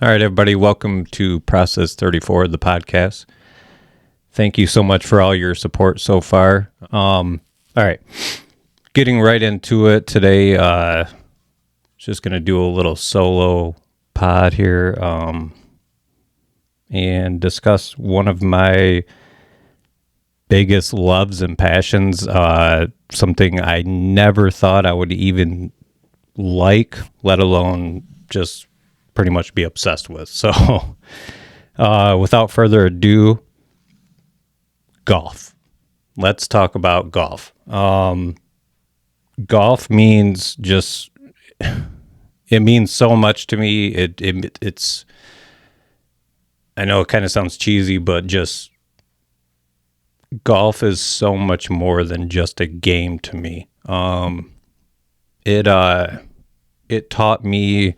All right, everybody, welcome to Process 34, the podcast. Thank you so much for all your support so far. All right, getting right into it today. Just going to do a little solo pod here and discuss one of my biggest loves and passions, something I never thought I would even like, let alone just pretty much be obsessed with. So without further ado, golf. Let's talk about golf. Golf means it means so much to me. It's I know it kind of sounds cheesy, but just golf is so much more than just a game to me. It taught me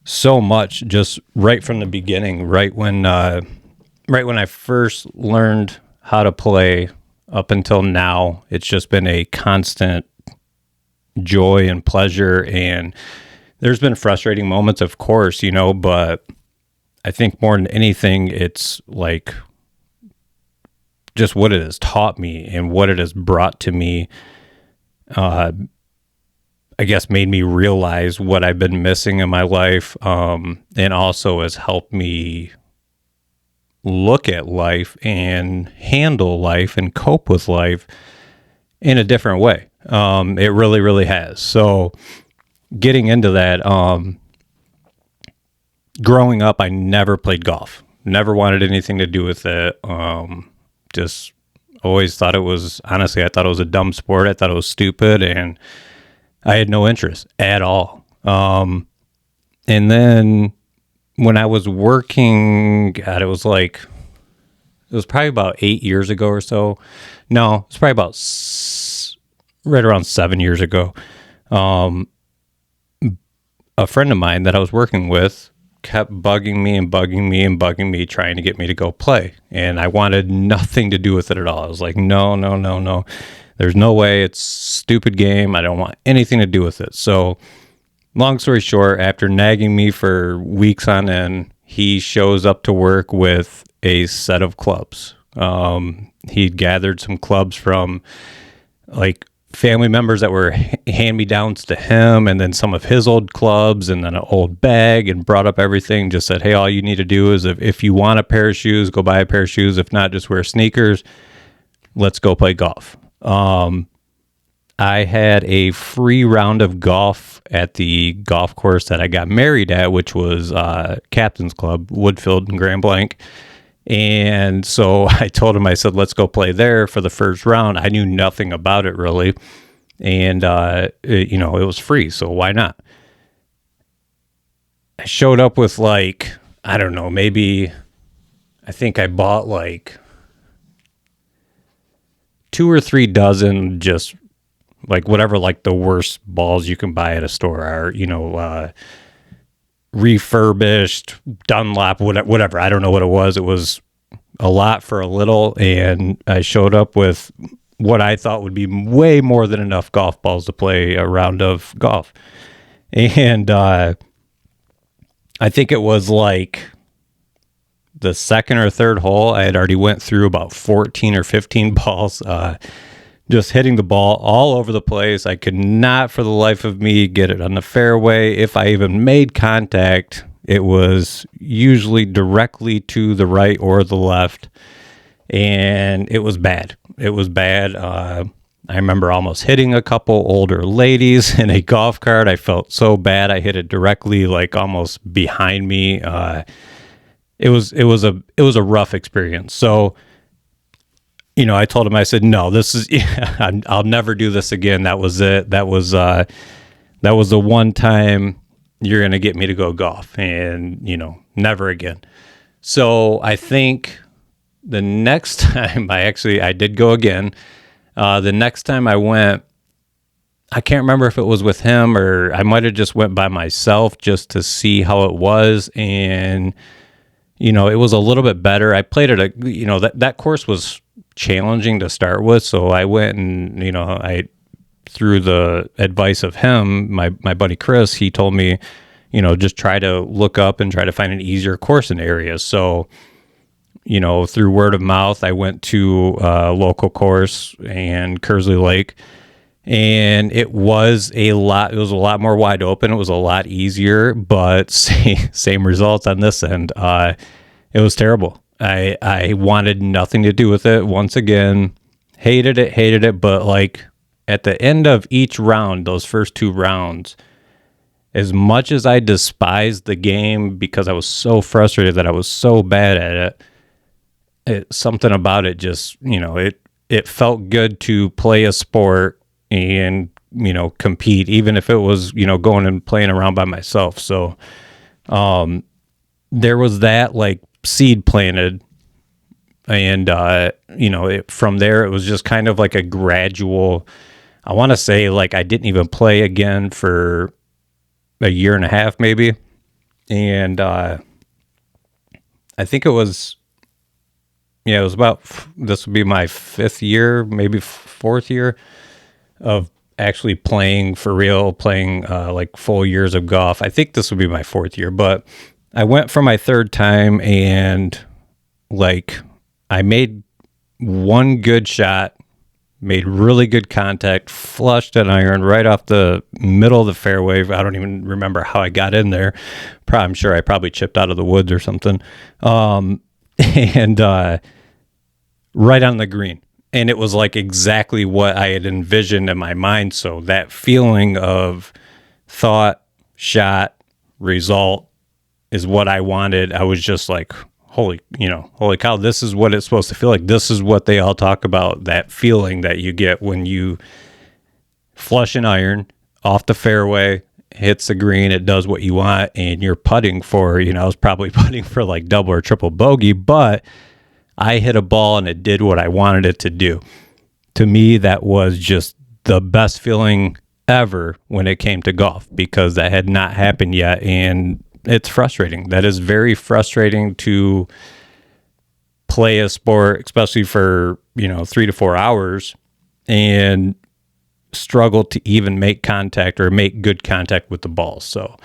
so much just right from the beginning, right when I first learned how to play up until now. It's just been a constant joy and pleasure, and there's been frustrating moments, of course, but I think more than anything, it's like just what it has taught me and what it has brought to me, I guess made me realize what I've been missing in my life, and also has helped me look at life and handle life and cope with life in a different way. It really, really has. So getting into that, growing up, I never played golf, never wanted anything to do with it. Just always thought I thought it was a dumb sport. I thought it was stupid, and I had no interest at all. And then when I was working, God, it was probably about 8 years ago or so. No, it's probably about right around 7 years ago. A friend of mine that I was working with kept bugging me, trying to get me to go play. And I wanted nothing to do with it at all. I was like, no. There's no way. It's a stupid game. I don't want anything to do with it. So long story short, after nagging me for weeks on end, he shows up to work with a set of clubs. He'd gathered some clubs from like family members that were hand-me-downs to him, and then some of his old clubs, and then an old bag, and brought up everything. Just said, hey, all you need to do is if you want a pair of shoes, go buy a pair of shoes. If not, just wear sneakers. Let's go play golf. I had a free round of golf at the golf course that I got married at, which was Captain's Club, Woodfield in Grand Blanc. And so I told him, I said, let's go play there for the first round. I knew nothing about it really. And, it was free. So why not? I showed up with I don't know, maybe I think I bought 2 or 3 dozen, just whatever the worst balls you can buy at a store are, refurbished, Dunlop, whatever. I don't know what it was. It was a lot for a little, and I showed up with what I thought would be way more than enough golf balls to play a round of golf. And I think it was the second or third hole, I had already went through about 14 or 15 balls, just hitting the ball all over the place. I could not for the life of me get it on the fairway. If I even made contact, it was usually directly to the right or the left, and it was bad. It was bad. I remember almost hitting a couple older ladies in a golf cart. I felt so bad. I hit it directly, almost behind me. It was a rough experience. So, I told him, I said, no, I'll never do this again. That was it. That was the one time you're going to get me to go golf, and, never again. So I think the next time I did go again. The next time I went, I can't remember if it was with him or I might have just went by myself just to see how it was. And, it was a little bit better. I played at that course was challenging to start with. So I went and, through the advice of him, my buddy Chris, he told me, just try to look up and try to find an easier course in areas. So, through word of mouth, I went to a local course and Kersley Lake, and it was a lot more wide open. It was a lot easier, but same results on this end. It was terrible. I wanted nothing to do with it. Once again, hated it. But like at the end of each round, those first 2 rounds, as much as I despised the game because I was so frustrated that I was so bad at it, something about it just, it felt good to play a sport and, compete, even if it was, going and playing around by myself. So, there was that like seed planted, and, from there, it was just kind of like a gradual, I want to say like I didn't even play again for a year and a half, maybe. And, I think it was about, this would be my 5th year, maybe 4th year of actually playing for real, playing like full years of golf. I think this would be my 4th year, but I went for my 3rd time, and like I made one good shot, made really good contact, flushed an iron right off the middle of the fairway. I don't even remember how I got in there. I'm sure I probably chipped out of the woods or something. And right on the green. And it was like exactly what I had envisioned in my mind. So that feeling of thought, shot, result is what I wanted. I was just like, holy cow, this is what it's supposed to feel like. This is what they all talk about, that feeling that you get when you flush an iron off the fairway, hits the green, it does what you want, and you're putting for, I was probably putting for like double or triple bogey, but I hit a ball and it did what I wanted it to do. To me, that was just the best feeling ever when it came to golf, because that had not happened yet. And it's frustrating. That is very frustrating to play a sport, especially for, 3 to 4 hours, and struggle to even make contact or make good contact with the ball. So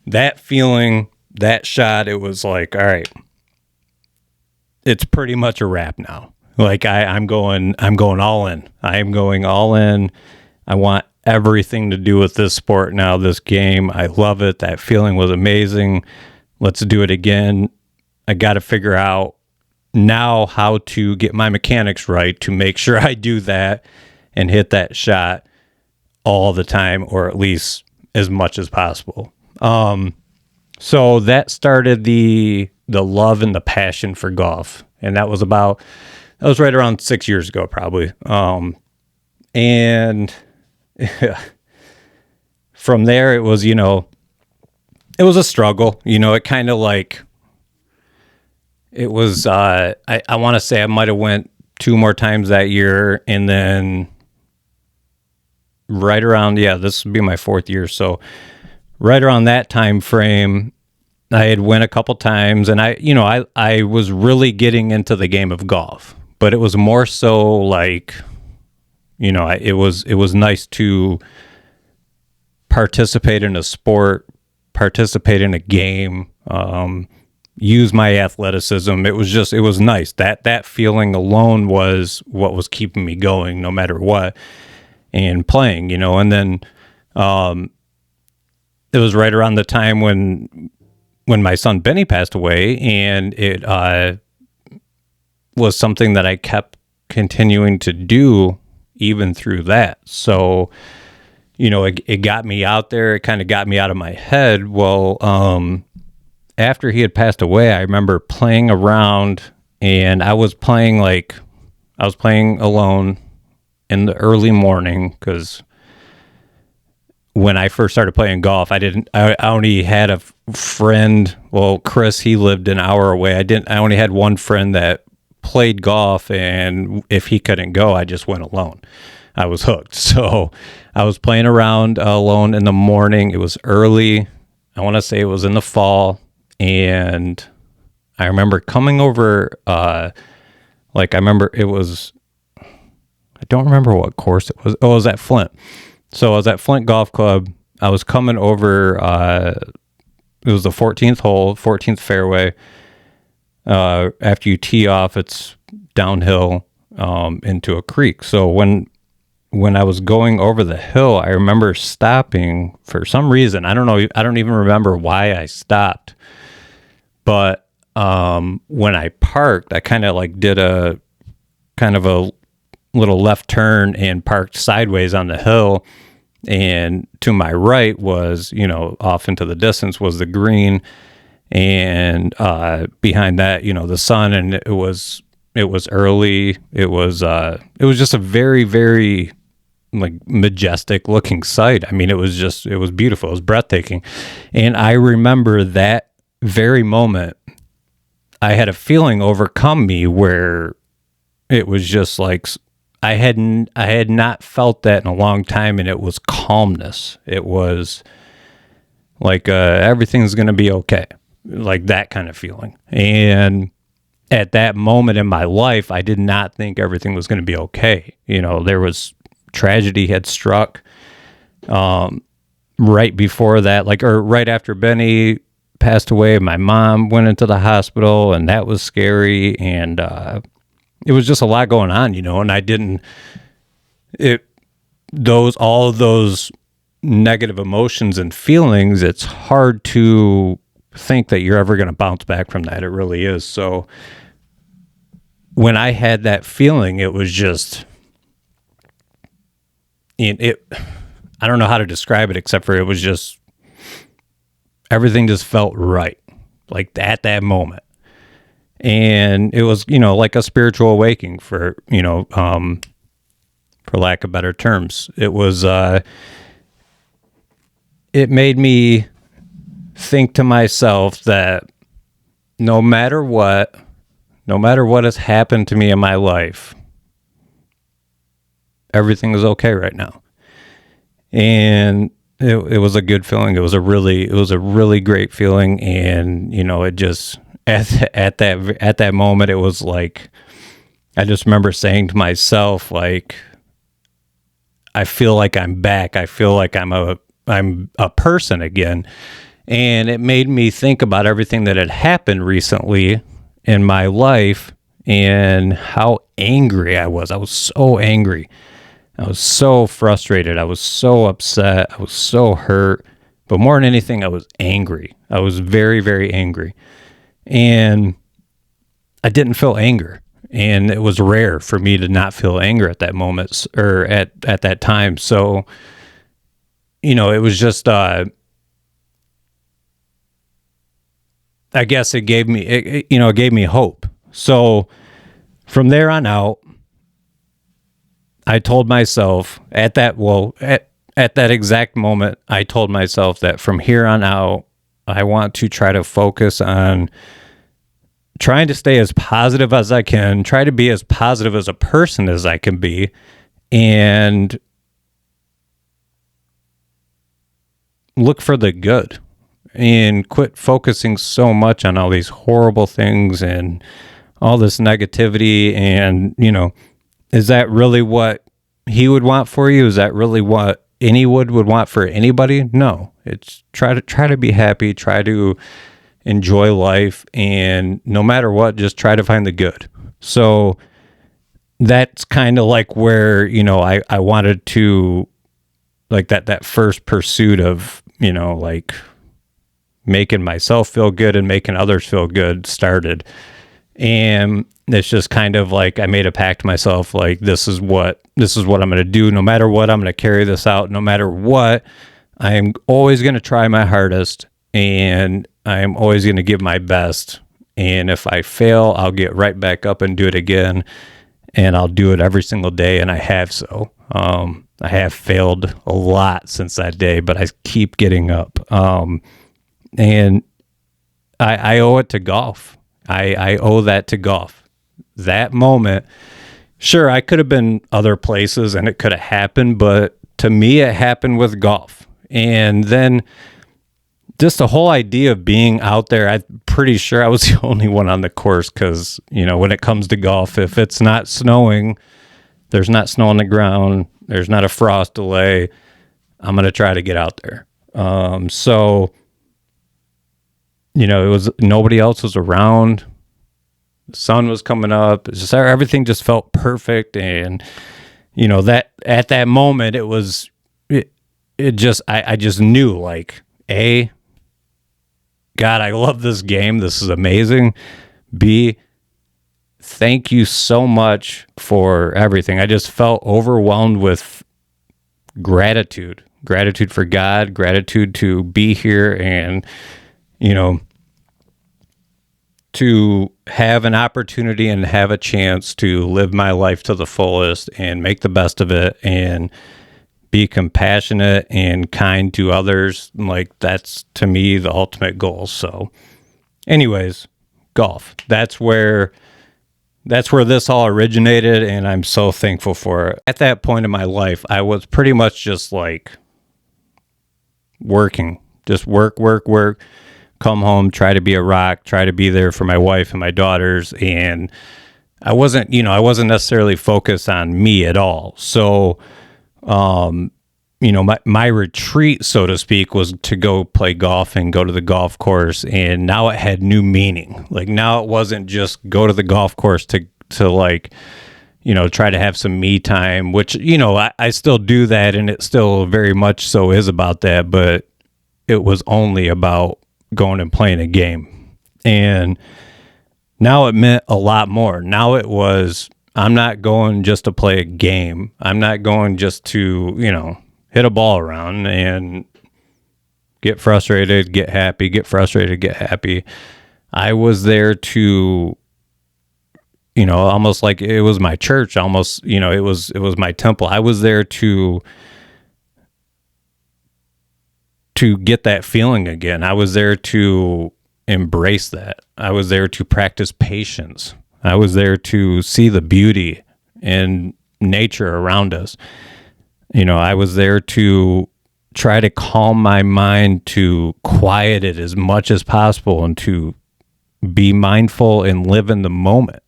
that feeling, that shot, it was like, all right, it's pretty much a wrap now. Like I'm going all in. I am going all in. I want everything to do with this sport now, this game. I love it. That feeling was amazing. Let's do it again. I got to figure out now how to get my mechanics right to make sure I do that and hit that shot all the time, or at least as much as possible. So that started the love and the passion for golf. And that was right around 6 years ago, probably. And from there, it was, it was a struggle. It kind of like, it was, I want to say I might have went 2 more times that year. And then right around, this would be my 4th year. So right around that time frame, I had went a couple times, and I was really getting into the game of golf, but it was more so like, it was nice to participate in a sport, participate in a game, use my athleticism. It was nice. That feeling alone was what was keeping me going no matter what, and playing, and then, it was right around the time when my son Benny passed away, and it was something that I kept continuing to do even through that. So, it got me out there. It kind of got me out of my head. Well, after he had passed away, I remember playing around, and I was playing alone in the early morning, because when I first started playing golf, I only had a friend. Well, Chris, he lived an hour away. I only had one friend that played golf, and if he couldn't go, I just went alone. I was hooked. So I was playing around alone in the morning. It was early. I want to say it was in the fall. And I remember coming over, I don't remember what course it was. Oh, it was at Flint. So I was at Flint Golf Club. I was coming over it was the 14th hole, 14th fairway. After you tee off, it's downhill into a creek. So when I was going over the hill, I remember stopping for some reason. I don't know. I don't even remember why I stopped. But when I parked, I kind of like did a kind of a little left turn and parked sideways on the hill. And to my right was, off into the distance was the green. And behind that, the sun. And it was early. It was just a very, very like majestic looking sight. I mean, it was beautiful. It was breathtaking. And I remember that very moment, I had a feeling overcome me where it was just like, I had not felt that in a long time, and it was calmness. It was like everything's going to be okay, like that kind of feeling. And at that moment in my life, I did not think everything was going to be okay. There was tragedy had struck right before that, or right after Benny passed away. My mom went into the hospital, and that was scary. And it was just a lot going on, and I didn't, all of those negative emotions and feelings, it's hard to think that you're ever going to bounce back from that. It really is. So when I had that feeling, it was just, I don't know how to describe it except for it was just, everything just felt right, like at that moment. And it was, like a spiritual awakening for lack of better terms. It was, it made me think to myself that no matter what has happened to me in my life, everything is okay right now. And it was a good feeling. It was a really great feeling. And, it just, at that moment, it was like, I just remember saying to myself, like, I feel like I'm back. I feel like I'm a person again. And it made me think about everything that had happened recently in my life and how angry I was. I was so angry. I was so frustrated. I was so upset. I was so hurt. But more than anything, I was angry. I was very, very angry. And I didn't feel anger. And it was rare for me to not feel anger at that moment or at that time. So, it was just, I guess it gave me, it gave me hope. So from there on out, I told myself at that exact moment, I told myself that from here on out, I want to try to focus on trying to stay as positive as I can, try to be as positive as a person as I can be, and look for the good and quit focusing so much on all these horrible things and all this negativity. And, is that really what he would want for you? Is that really what anyone would want for anybody? No, it's try to be happy, try to enjoy life, and no matter what, just try to find the good. So that's kind of like where, I wanted to, like that first pursuit of, like making myself feel good and making others feel good started. And it's just kind of like I made a pact to myself, like this is what I'm going to do. No matter what, I'm going to carry this out. No matter what, I am always going to try my hardest, and I am always going to give my best. And if I fail, I'll get right back up and do it again. And I'll do it every single day. And I have so. I have failed a lot since that day, but I keep getting up. And I owe it to golf. I owe that to golf. That moment, sure, I could have been other places and it could have happened, but to me, it happened with golf. And then just the whole idea of being out there, I'm pretty sure I was the only one on the course because, when it comes to golf, if it's not snowing, there's not snow on the ground, there's not a frost delay, I'm going to try to get out there. So it was nobody else was around. The sun was coming up. It's just everything just felt perfect. And, that at that moment, it just, I just knew like, God, I love this game. This is amazing. B, thank you so much for everything. I just felt overwhelmed with gratitude for God, gratitude to be here and, to have an opportunity and have a chance to live my life to the fullest and make the best of it and be compassionate and kind to others. Like, that's to me the ultimate goal. So anyways, golf, that's where this all originated, and I'm so thankful for it. At that point in my life, I was pretty much just like working, just work, come home, try to be a rock, try to be there for my wife and my daughters. And I wasn't necessarily focused on me at all. So, my retreat, so to speak, was to go play golf and go to the golf course. And now it had new meaning. Like, now it wasn't just go to the golf course to like, try to have some me time, which, I still do that. And it still very much so is about that. But it was only about going and playing a game. And now it meant a lot more. Now it was, I'm not going just to play a game. I'm not going just to, hit a ball around and get frustrated, get happy, get frustrated, get happy. I was there to, almost like it was my church, almost, it was my temple. I was there to get that feeling again. I was there to embrace that. I was there to practice patience. I was there to see the beauty in nature around us. I was there to try to calm my mind, to quiet it as much as possible, and to be mindful and live in the moment.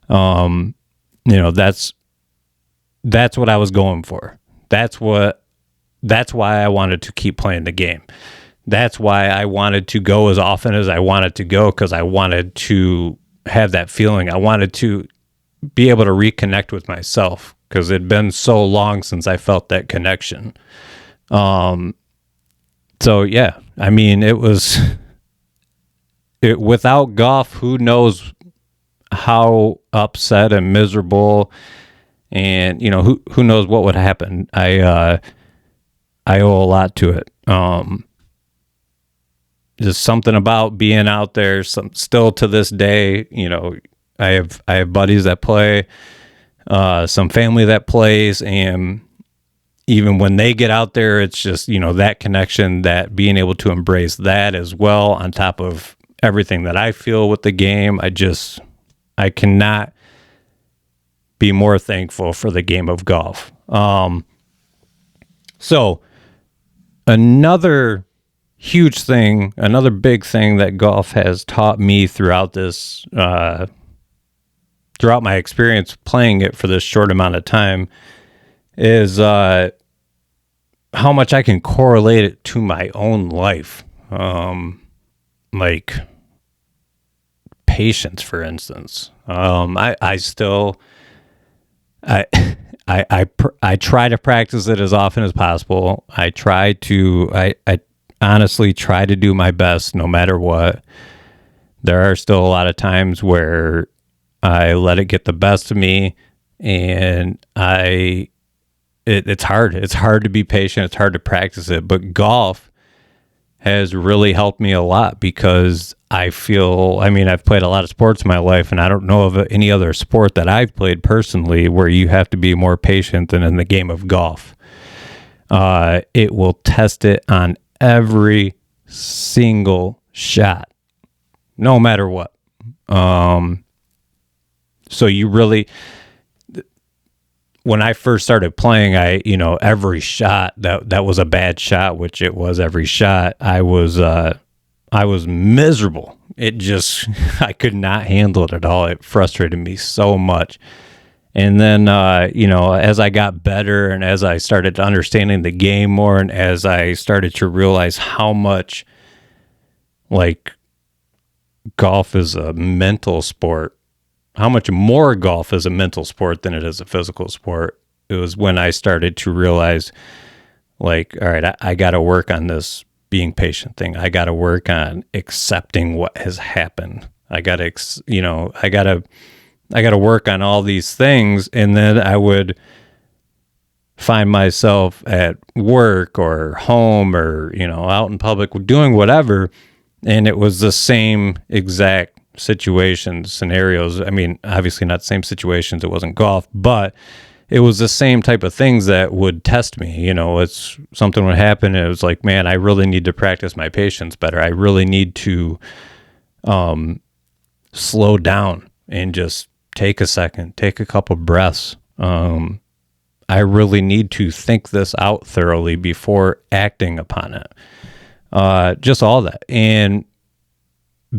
That's what I was going for. That's why I wanted to keep playing the game. That's why I wanted to go as often as I wanted to go, because I wanted to have that feeling. I wanted to be able to reconnect with myself, because it'd been so long since I felt that connection. So yeah, I mean, without golf, who knows how upset and miserable, and who knows what would happen. I owe a lot to it. Just something about being out there. Still to this day, I have buddies that play, some family that plays, and even when they get out there, it's just, that connection, that being able to embrace that as well, on top of everything that I feel with the game. I cannot be more thankful for the game of golf. So another huge thing, another big thing that golf has taught me throughout this, throughout my experience playing it for this short amount of time, is how much I can correlate it to my own life. Like patience, for instance. I try to practice it as often as possible. I honestly try to do my best no matter what. There are still a lot of times where I let it get the best of me, and it's hard. It's hard to be patient. It's hard to practice it. But golf has really helped me a lot, because I've played a lot of sports in my life, and I don't know of any other sport that I've played personally where you have to be more patient than in the game of golf. It will test it on every single shot, no matter what. So you really, when I first started playing, every shot that was a bad shot, which it was every shot, I was miserable. It just, I could not handle it at all. It frustrated me so much. And then, as I got better, and as I started understanding the game more, and as I started to realize how much, like, golf is a mental sport, how much more golf is a mental sport than it is a physical sport. It was when I started to realize, like, all right, I got to work on this being patient thing. I got to work on accepting what has happened. I got to, I got to work on all these things. And then I would find myself at work or home or, out in public doing whatever. And it was the same exact situations, scenarios. I mean, obviously not the same situations. It wasn't golf, but it was the same type of things that would test me. It's something would happen. And it was like, man, I really need to practice my patience better. I really need to slow down and just take a second, take a couple breaths. I really need to think this out thoroughly before acting upon it. Just all that. And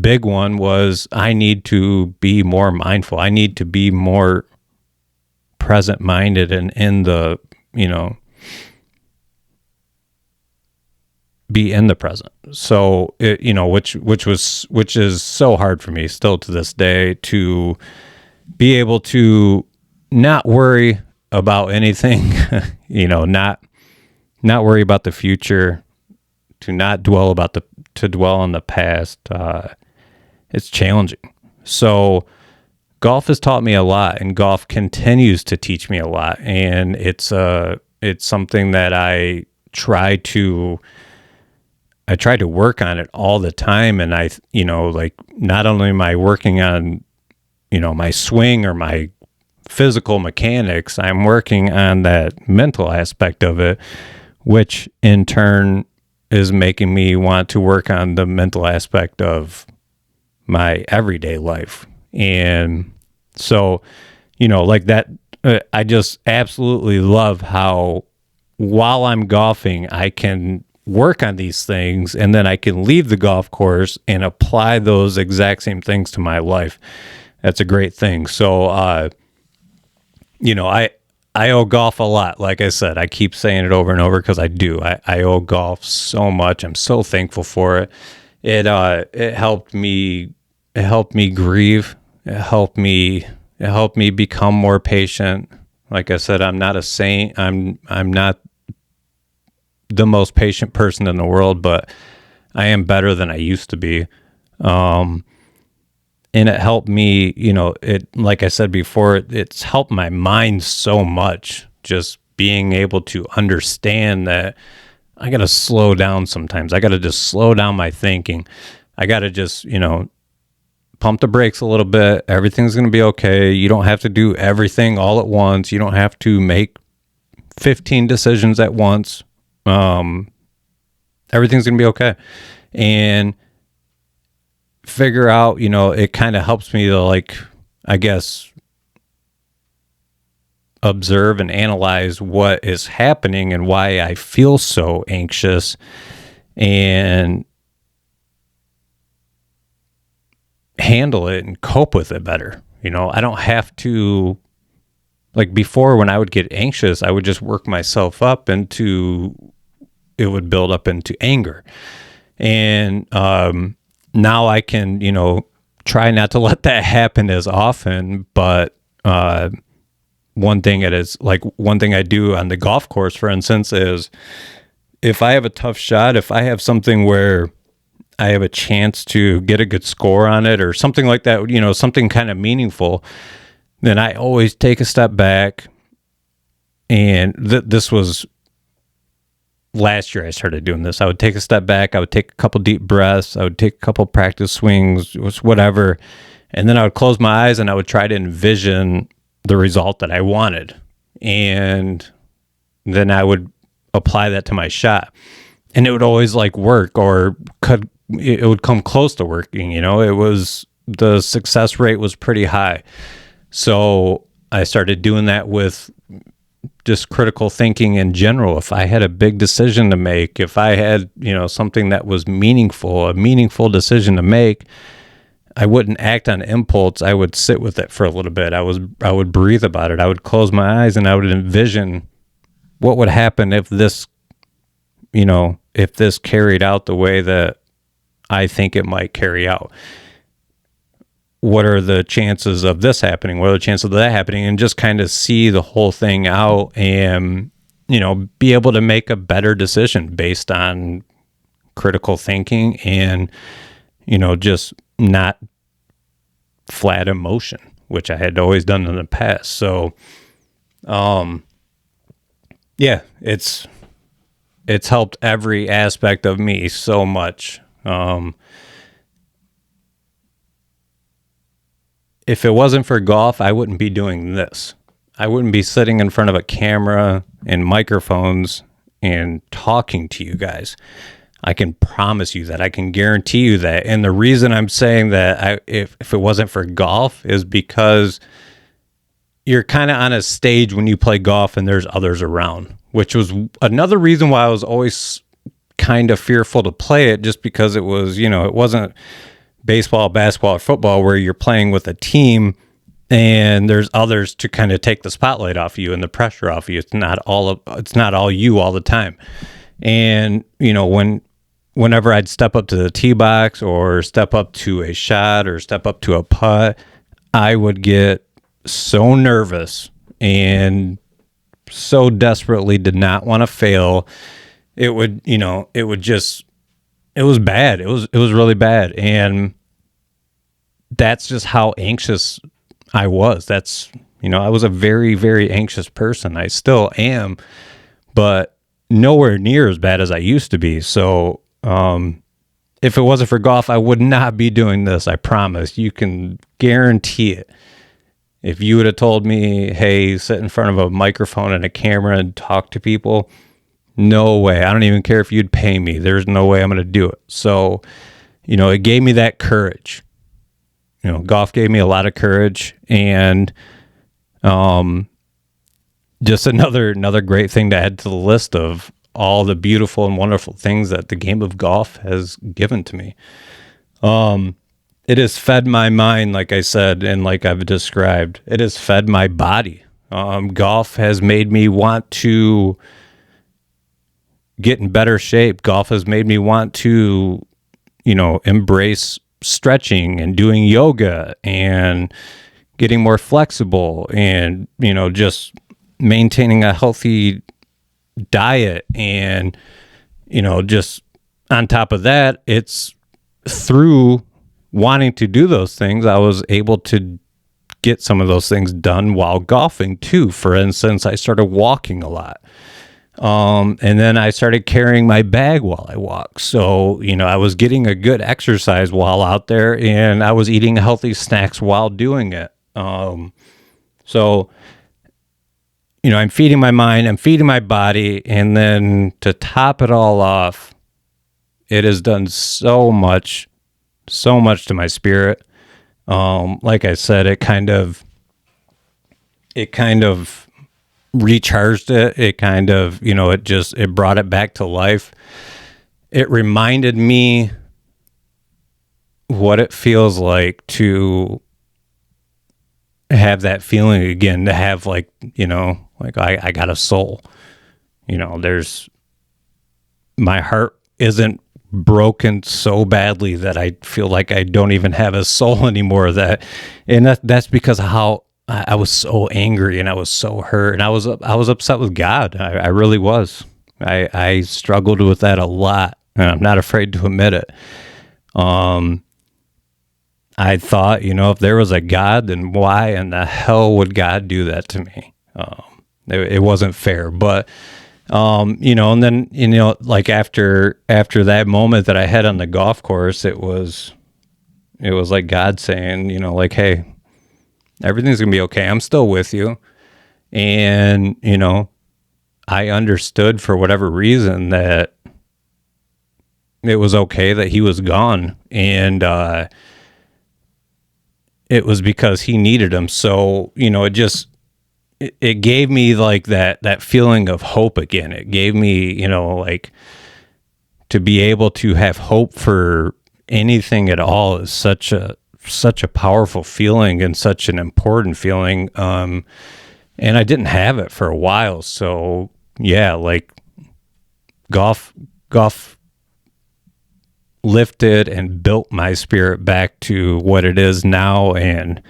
big one was I need to be more mindful. I need to be more present minded and in the, be in the present. So it, which is so hard for me still to this day, to be able to not worry about anything, not worry about the future, to not dwell to dwell on the past. It's challenging. So golf has taught me a lot, and golf continues to teach me a lot. And it's something that I try to work on it all the time. And I, like, not only am I working on, my swing or my physical mechanics, I'm working on that mental aspect of it, which in turn is making me want to work on the mental aspect of my everyday life. And so, like that, I just absolutely love how while I'm golfing, I can work on these things, and then I can leave the golf course and apply those exact same things to my life. That's a great thing. So, I owe golf a lot. Like I said, I keep saying it over and over because I do. I owe golf so much. I'm so thankful for it. It helped me. It helped me grieve. It helped me become more patient. Like I said, I'm not a saint. I'm not the most patient person in the world, but I am better than I used to be. And it helped me, like I said before, it's helped my mind so much, just being able to understand that I got to slow down sometimes. I got to just slow down my thinking. I got to just, pump the brakes a little bit. Everything's going to be okay. You don't have to do everything all at once. You don't have to make 15 decisions at once. Everything's going to be okay. And figure out, it kind of helps me to, like, I guess, observe and analyze what is happening and why I feel so anxious, and handle it and cope with it better. I don't have to, like before, when I would get anxious, I would just work myself up into, it would build up into anger. And now I can, try not to let that happen as often. But one thing I do on the golf course, for instance, is if I have a tough shot, if I have something where I have a chance to get a good score on it or something like that, something kind of meaningful, then I always take a step back. And this was last year I started doing this. I would take a step back. I would take a couple deep breaths. I would take a couple practice swings, whatever. And then I would close my eyes and I would try to envision the result that I wanted. And then I would apply that to my shot. And it would always work, or it would come close to working. The success rate was pretty high. So I started doing that with just critical thinking in general. If I had a big decision to make, if I had, something that was meaningful, a meaningful decision to make, I wouldn't act on impulse. I would sit with it for a little bit. I would breathe about it. I would close my eyes and I would envision what would happen if this, if this carried out the way that I think it might carry out. what are the chances of this happening? What are the chances of that happening? And just kind of see the whole thing out and, be able to make a better decision based on critical thinking and, just not flat emotion, which I had always done in the past. So, yeah, it's helped every aspect of me so much. If it wasn't for golf, I wouldn't be doing this. I wouldn't be sitting in front of a camera and microphones and talking to you guys. I can promise you that. I can guarantee you that. And the reason I'm saying that if it wasn't for golf is because you're kind of on a stage when you play golf and there's others around, which was another reason why I was always kind of fearful to play it, just because it was, it wasn't baseball, basketball, or football where you're playing with a team and there's others to kind of take the spotlight off you and the pressure off you. It's not all you all the time. And, whenever I'd step up to the tee box or step up to a shot or step up to a putt, I would get so nervous and so desperately did not want to fail. It would, it was bad. It was really bad. And that's just how anxious I was. I was a very, very anxious person. I still am, but nowhere near as bad as I used to be. So, if it wasn't for golf, I would not be doing this. I promise. You can guarantee it. If you would have told me, hey, sit in front of a microphone and a camera and talk to people, no way. I don't even care if you'd pay me. There's no way I'm going to do it. So, it gave me that courage. Golf gave me a lot of courage, and just another great thing to add to the list of all the beautiful and wonderful things that the game of golf has given to me. It has fed my mind, like I said, and like I've described. It has fed my body. Golf has made me want to get in better shape. Golf has made me want to, embrace stretching and doing yoga and getting more flexible and, just maintaining a healthy diet. And, just on top of that, it's through wanting to do those things, I was able to get some of those things done while golfing too. For instance, I started walking a lot. And then I started carrying my bag while I walked. So, I was getting a good exercise while out there, and I was eating healthy snacks while doing it. So, I'm feeding my mind, I'm feeding my body, and then to top it all off, it has done so much to my spirit. Like I said, it kind of recharged it. It kind of, it brought it back to life. It reminded me what it feels like to have that feeling again, to have I got a soul. My heart isn't broken so badly that I feel like I don't even have a soul anymore. That's because of how I was so angry and I was so hurt and I was upset with God. I really was. I struggled with that a lot, and I'm not afraid to admit it. I thought, if there was a God, then why in the hell would God do that to me? It wasn't fair. But and then like after that moment that I had on the golf course, it was like God saying, hey, everything's gonna be okay. I'm still with you. And I understood for whatever reason that it was okay that he was gone, and it was because he needed him. So it gave me like that feeling of hope again. It gave me, to be able to have hope for anything at all is such a powerful feeling and such an important feeling. And I didn't have it for a while. So yeah, like golf lifted and built my spirit back to what it is now. And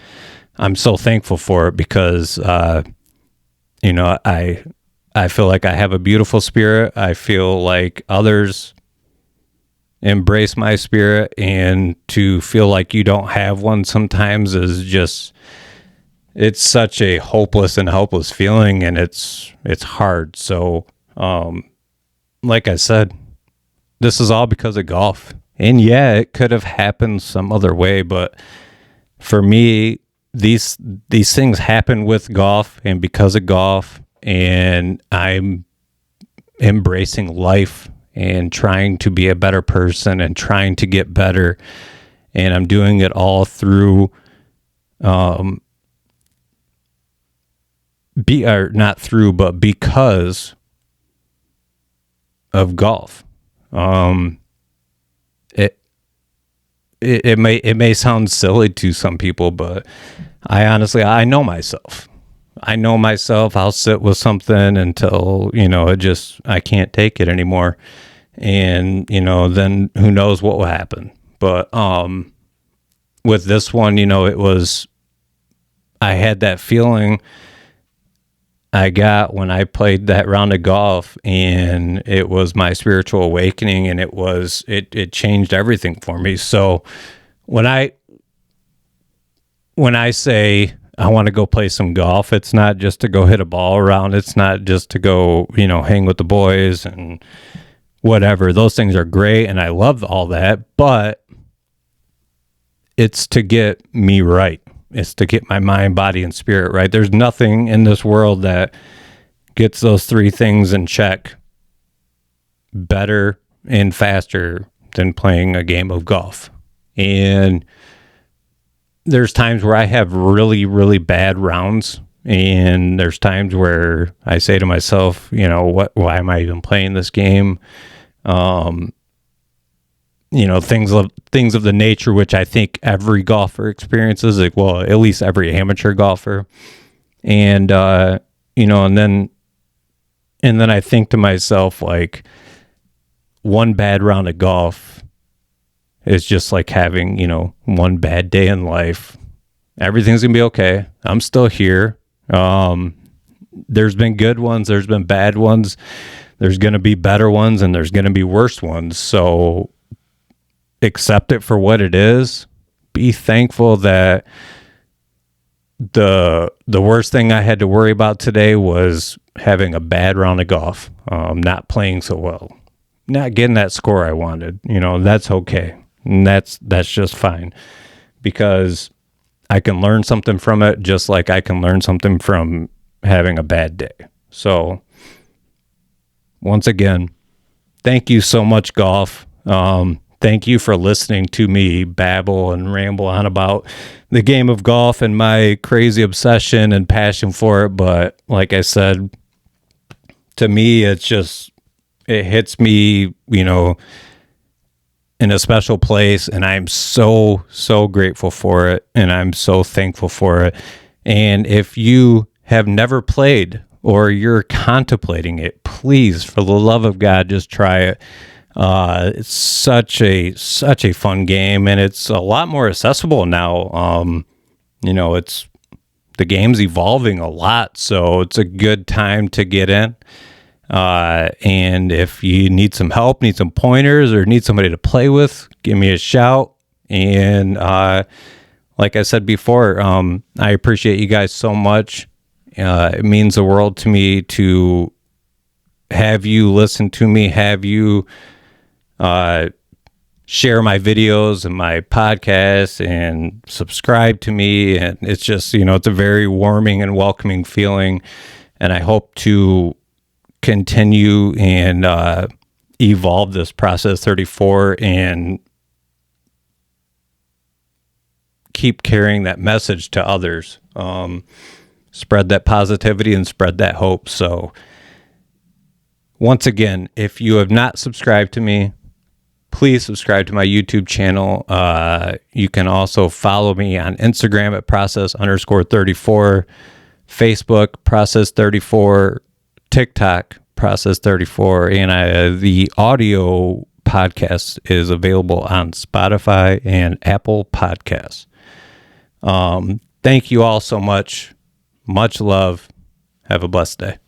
I'm so thankful for it because, you know, I feel like I have a beautiful spirit. I feel like others embrace my spirit, and to feel like you don't have one sometimes is just, it's such a hopeless and helpless feeling, and it's hard. So, like I said, this is all because of golf. And yeah, it could have happened some other way, but for me, these things happen with golf and because of golf, and I'm embracing life and trying to be a better person and trying to get better. And I'm doing it all through, not through, but because of golf. It may sound silly to some people, but I know myself. I'll sit with something until, you know, I can't take it anymore. And, you know, then who knows what will happen. But, with this one, you know, I had that feeling I got when I played that round of golf, and it was my spiritual awakening, and it changed everything for me. So when I say I want to go play some golf, it's not just to go hit a ball around. It's not just to go, you know, hang with the boys and whatever. Those things are great, and I love all that, but it's to get me right. It's to get my mind, body, and spirit right. There's nothing in this world that gets those three things in check better and faster than playing a game of golf. And there's times where I have really, really bad rounds, and there's times where I say to myself, you know, why am I even playing this game? You know, things of the nature which I think every golfer experiences, like, well, at least every amateur golfer. And you know, and then I think to myself, like, one bad round of golf is just like having, you know, one bad day in life. Everything's gonna be okay. I'm still here. There's been good ones, there's been bad ones, there's gonna be better ones, and there's gonna be worse ones. So accept it for what it is. Be thankful that the worst thing I had to worry about today was having a bad round of golf, not playing so well, not getting that score I wanted. You know, that's okay. And that's just fine, because I can learn something from it, just like I can learn something from having a bad day. So once again, thank you so much, golf. Thank you for listening to me babble and ramble on about the game of golf and my crazy obsession and passion for it. But like I said, to me, it hits me, you know, in a special place, and I'm so, so grateful for it, and I'm so thankful for it. And if you have never played or you're contemplating it, please, for the love of God, just try it. It's such a fun game, and it's a lot more accessible now. You know, the game's evolving a lot, so it's a good time to get in. And if you need some help, need some pointers, or need somebody to play with, give me a shout. And like I said before, I appreciate you guys so much. It means the world to me to have you listen to me, have you share my videos and my podcasts and subscribe to me. And it's just, you know, it's a very warming and welcoming feeling. And I hope to continue and evolve this Process 34 and keep carrying that message to others. Spread that positivity and spread that hope. So once again, if you have not subscribed to me, please subscribe to my YouTube channel. You can also follow me on Instagram at process_34, Facebook Process 34, TikTok Process 34, and the audio podcast is available on Spotify and Apple Podcasts. Thank you all so much. Much love. Have a blessed day.